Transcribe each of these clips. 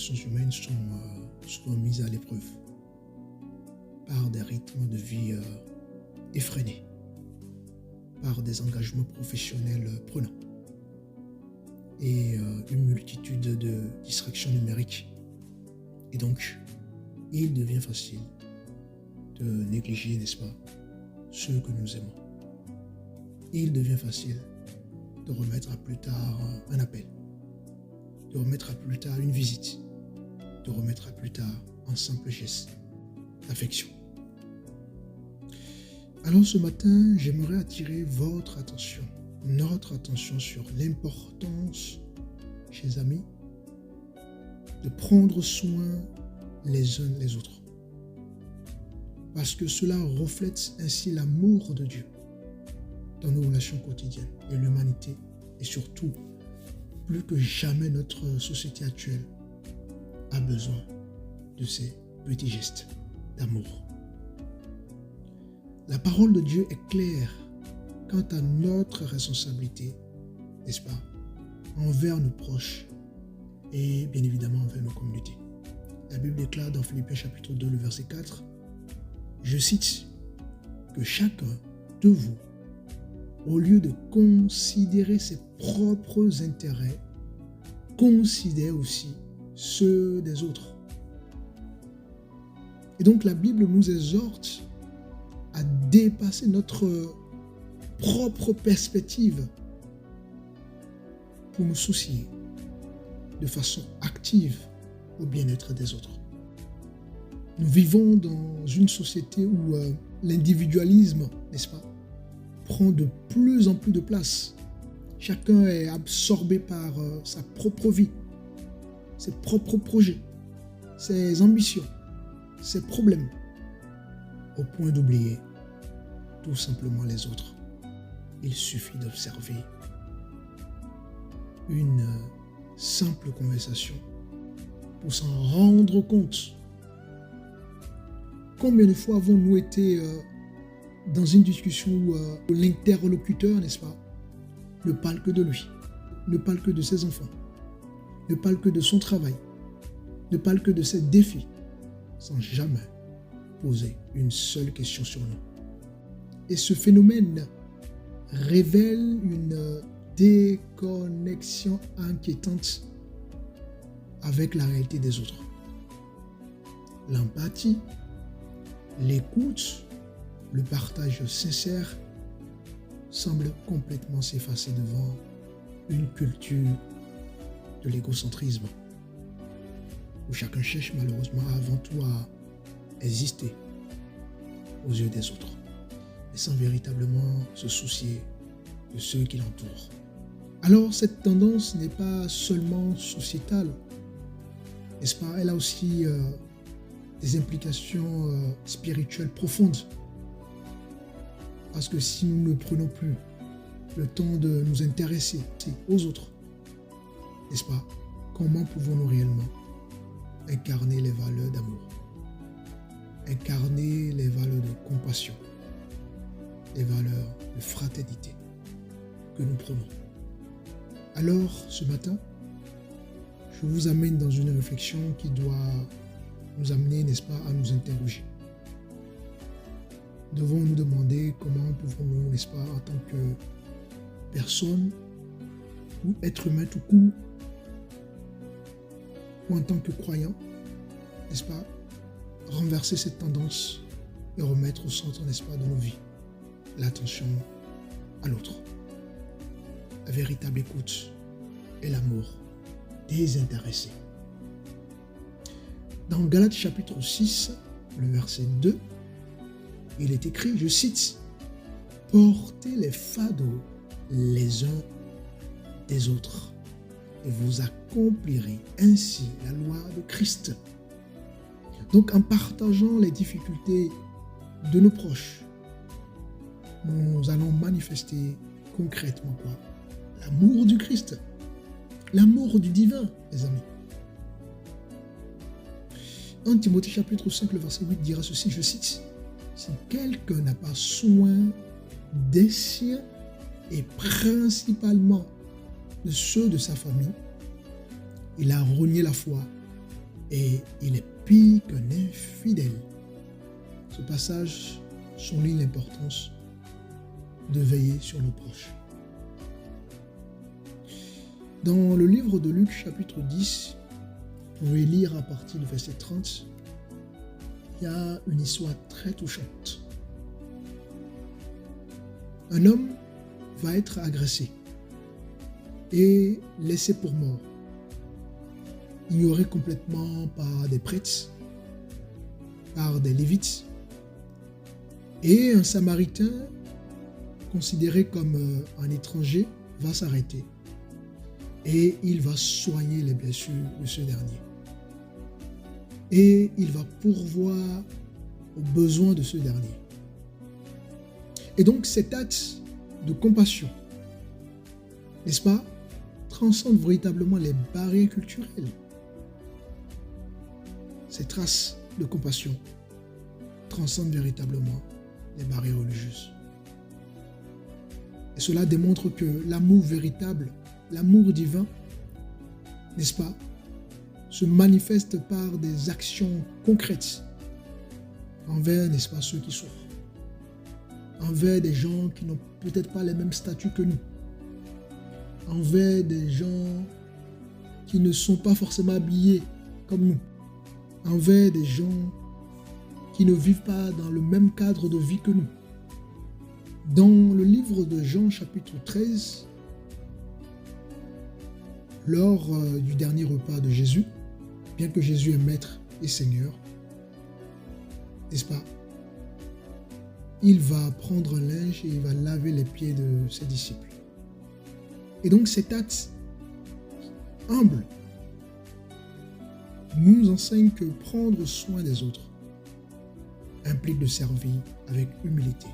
relations humaines sont souvent mises à l'épreuve par des rythmes de vie effrénés, par des engagements professionnels prenants et une multitude de distractions numériques. Et donc, il devient facile de négliger, n'est-ce pas, ceux que nous aimons. Il devient facile de remettre à plus tard un appel, de remettre à plus tard une visite, de remettre à plus tard un simple geste d'affection. Alors ce matin, j'aimerais attirer votre attention, notre attention sur l'importance, chers amis, de prendre soin les uns des autres. Parce que cela reflète ainsi l'amour de Dieu dans nos relations quotidiennes et l'humanité. Et surtout, plus que jamais, notre société actuelle a besoin de ces petits gestes d'amour. La parole de Dieu est claire quant à notre responsabilité, n'est-ce pas, envers nos proches et bien évidemment envers nos communautés. La Bible déclare dans Philippiens chapitre 2, le verset 4, je cite, que chacun de vous, au lieu de considérer ses propres intérêts, considère aussi ceux des autres. Et donc la Bible nous exhorte à dépasser notre propre perspective pour nous soucier de façon active au bien-être des autres. Nous vivons dans une société où l'individualisme, n'est-ce pas, prend de plus en plus de place. Chacun est absorbé par sa propre vie, ses propres projets, ses ambitions, ses problèmes, au point d'oublier tout simplement les autres. Il suffit d'observer une simple conversation pour s'en rendre compte. Combien de fois avons-nous été dans une discussion où l'interlocuteur, n'est-ce pas, ne parle que de lui, ne parle que de ses enfants, ne parle que de son travail, ne parle que de ses défis, sans jamais poser une seule question sur nous. Et ce phénomène révèle une déconnexion inquiétante avec la réalité des autres. L'empathie, l'écoute, le partage sincère semblent complètement s'effacer devant une culture de l'égocentrisme où chacun cherche malheureusement avant tout à exister aux yeux des autres et sans véritablement se soucier de ceux qui l'entourent. Alors cette tendance n'est pas seulement sociétale, n'est-ce pas? Elle a aussi des implications spirituelles profondes. Parce que si nous ne prenons plus le temps de nous intéresser aux autres, n'est-ce pas? Comment pouvons-nous réellement incarner les valeurs d'amour, incarner les valeurs de compassion, les valeurs de fraternité que nous prenons? Alors, ce matin, je vous amène dans une réflexion qui doit nous amener, n'est-ce pas, à nous interroger. Devons nous demander comment pouvons-nous, n'est-ce pas, en tant que personne ou être humain tout court, ou en tant que croyant, n'est-ce pas, renverser cette tendance et remettre au centre, n'est-ce pas, de nos vies l'attention à l'autre, la véritable écoute et l'amour désintéressé. Dans Galates chapitre 6, le verset 2, il est écrit, je cite, « Portez les fardeaux les uns des autres, et vous accomplirez ainsi la loi de Christ. » Donc en partageant les difficultés de nos proches, nous allons manifester concrètement quoi? L'amour du Christ, l'amour du divin, les amis. 1 Timothée chapitre 5, le verset 8 dira ceci, je cite, « Si quelqu'un n'a pas soin des siens et principalement de ceux de sa famille, il a renié la foi et il est pire qu'un infidèle. Ce passage souligne l'importance de veiller sur nos proches. Dans le livre de Luc, chapitre 10, vous pouvez lire à partir du verset 30, il y a une histoire très touchante. Un homme va être agressé et laissé pour mort, ignoré complètement par des prêtres, par des lévites, et un samaritain considéré comme un étranger va s'arrêter et il va soigner les blessures de ce dernier. Et il va pourvoir aux besoins de ce dernier. Et donc cet acte de compassion, n'est-ce pas, transcende véritablement les barrières culturelles. Ces traces de compassion transcendent véritablement les barrières religieuses. Et cela démontre que l'amour véritable, l'amour divin, n'est-ce pas, se manifeste par des actions concrètes envers, n'est-ce pas, ceux qui souffrent, envers des gens qui n'ont peut-être pas les mêmes statuts que nous, envers des gens qui ne sont pas forcément habillés comme nous, envers des gens qui ne vivent pas dans le même cadre de vie que nous. Dans le livre de Jean, chapitre 13, lors du dernier repas de Jésus, bien que Jésus est Maître et Seigneur, n'est-ce pas, il va prendre un linge et il va laver les pieds de ses disciples. Et donc cet acte humble nous enseigne que prendre soin des autres implique de servir avec humilité,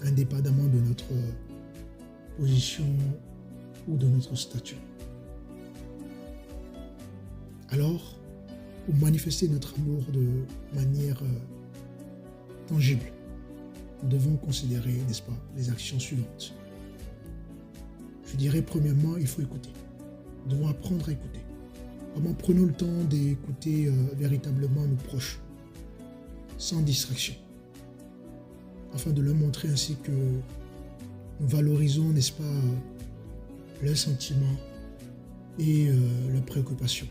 indépendamment de notre position ou de notre statut. Alors, pour manifester notre amour de manière tangible, nous devons considérer, n'est-ce pas, les actions suivantes. Je dirais premièrement, il faut écouter. Nous devons apprendre à écouter. Comment prenons le temps d'écouter véritablement nos proches, sans distraction, afin de leur montrer ainsi que nous valorisons, n'est-ce pas, leurs sentiments et leurs préoccupations.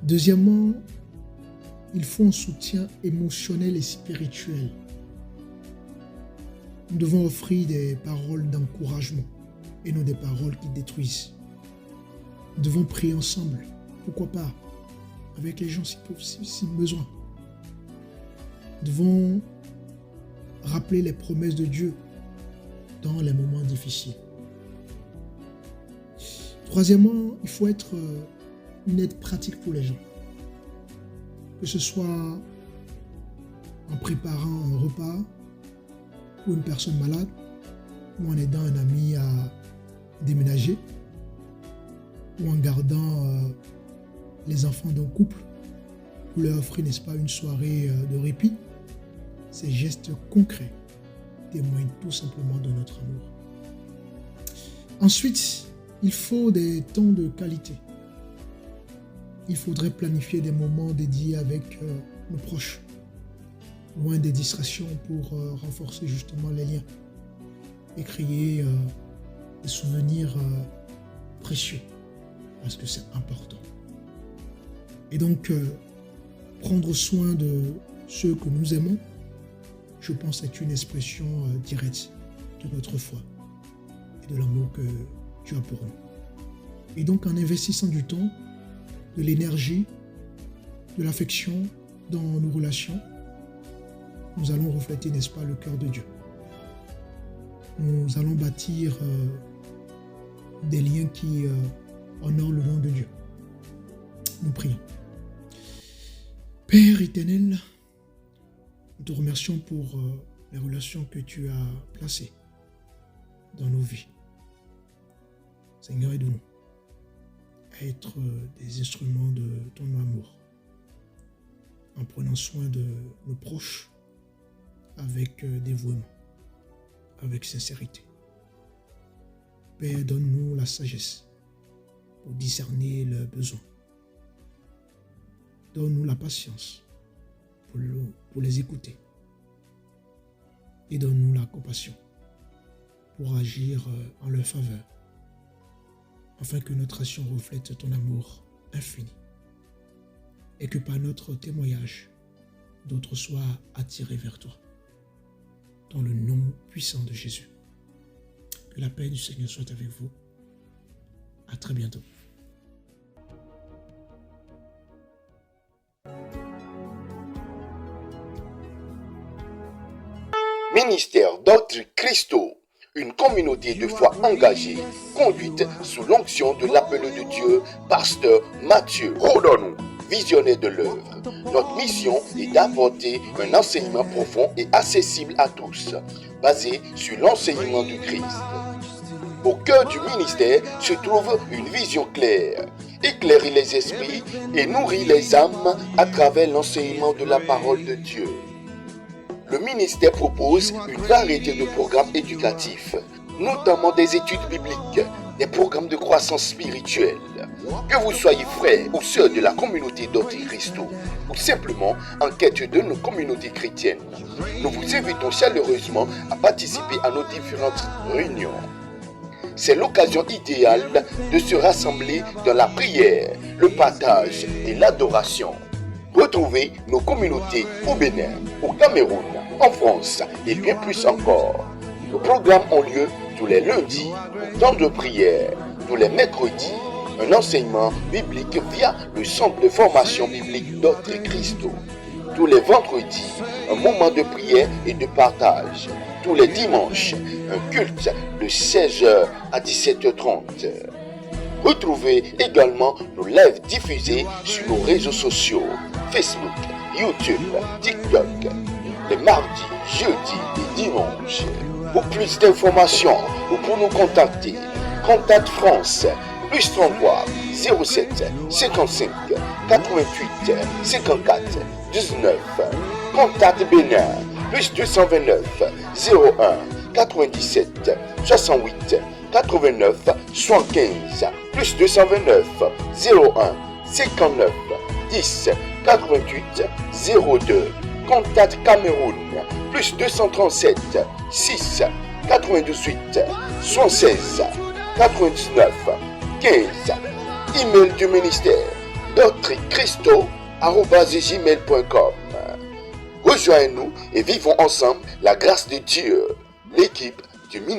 Deuxièmement, il faut un soutien émotionnel et spirituel. Nous devons offrir des paroles d'encouragement et non des paroles qui détruisent. Nous devons prier ensemble, pourquoi pas, avec les gens si besoin. Nous devons rappeler les promesses de Dieu dans les moments difficiles. Troisièmement, il faut être une aide pratique pour les gens. Que ce soit en préparant un repas pour une personne malade ou en aidant un ami à déménager ou en gardant les enfants d'un couple pour leur offrir, n'est-ce pas, une soirée de répit. Ces gestes concrets témoignent tout simplement de notre amour. Ensuite, il faut des temps de qualité. Il faudrait planifier des moments dédiés avec nos proches, loin des distractions pour renforcer justement les liens et créer des souvenirs précieux, parce que c'est important. Et donc, prendre soin de ceux que nous aimons, je pense, est une expression directe de notre foi et de l'amour que Dieu a pour nous. Et donc, en investissant du temps, de l'énergie, de l'affection dans nos relations, nous allons refléter, n'est-ce pas, le cœur de Dieu. Nous allons bâtir des liens qui honorent le nom de Dieu. Nous prions. Père éternel, nous te remercions pour les relations que tu as placées dans nos vies. Seigneur, aide-nous à être des instruments de ton amour, en prenant soin de nos proches avec dévouement, avec sincérité. Père, donne-nous la sagesse pour discerner leurs besoins. Donne-nous la patience pour les écouter. Et donne-nous la compassion pour agir en leur faveur, afin que notre action reflète ton amour infini et que par notre témoignage, d'autres soient attirés vers toi. Dans le nom puissant de Jésus. Que la paix du Seigneur soit avec vous. À très bientôt. Ministère d'Autres Christo, une communauté de foi engagée, conduite sous l'onction de l'appel de Dieu, pasteur Mathieu Rodon, visionnaire de l'œuvre. Notre mission est d'apporter un enseignement profond et accessible à tous, basé sur l'enseignement du Christ. Au cœur du ministère se trouve une vision claire, éclairer les esprits et nourrir les âmes à travers l'enseignement de la parole de Dieu. Le ministère propose une variété de programmes éducatifs, notamment des études bibliques, des programmes de croissance spirituelle. Que vous soyez frère ou sœur de la communauté d'Autres Christo, ou simplement en quête de nos communautés chrétiennes, nous vous invitons chaleureusement à participer à nos différentes réunions. C'est l'occasion idéale de se rassembler dans la prière, le partage et l'adoration. Retrouvez nos communautés au Bénin, au Cameroun, en France et bien plus encore. Nos programmes ont lieu tous les lundis, temps de prière, tous les mercredis, un enseignement biblique via le centre de formation biblique d'Autres Christo. Tous les vendredis, un moment de prière et de partage. Tous les dimanches, un culte de 16h à 17h30. Retrouvez également nos lives diffusés sur nos réseaux sociaux, Facebook, YouTube, TikTok, les mardis, jeudis et dimanches. Pour plus d'informations ou pour nous contacter, Contact France, plus 33 07 55 88 54 19. Contact Bénin, plus 229 01 97 68 89 75, plus 229 01 59 10 88 02. Contact Cameroun, plus 237 6 98 76 99 15. Email du ministère d'autreschristo@gmail.com. Rejoignez-nous et vivons ensemble la grâce de Dieu. L'équipe du ministère.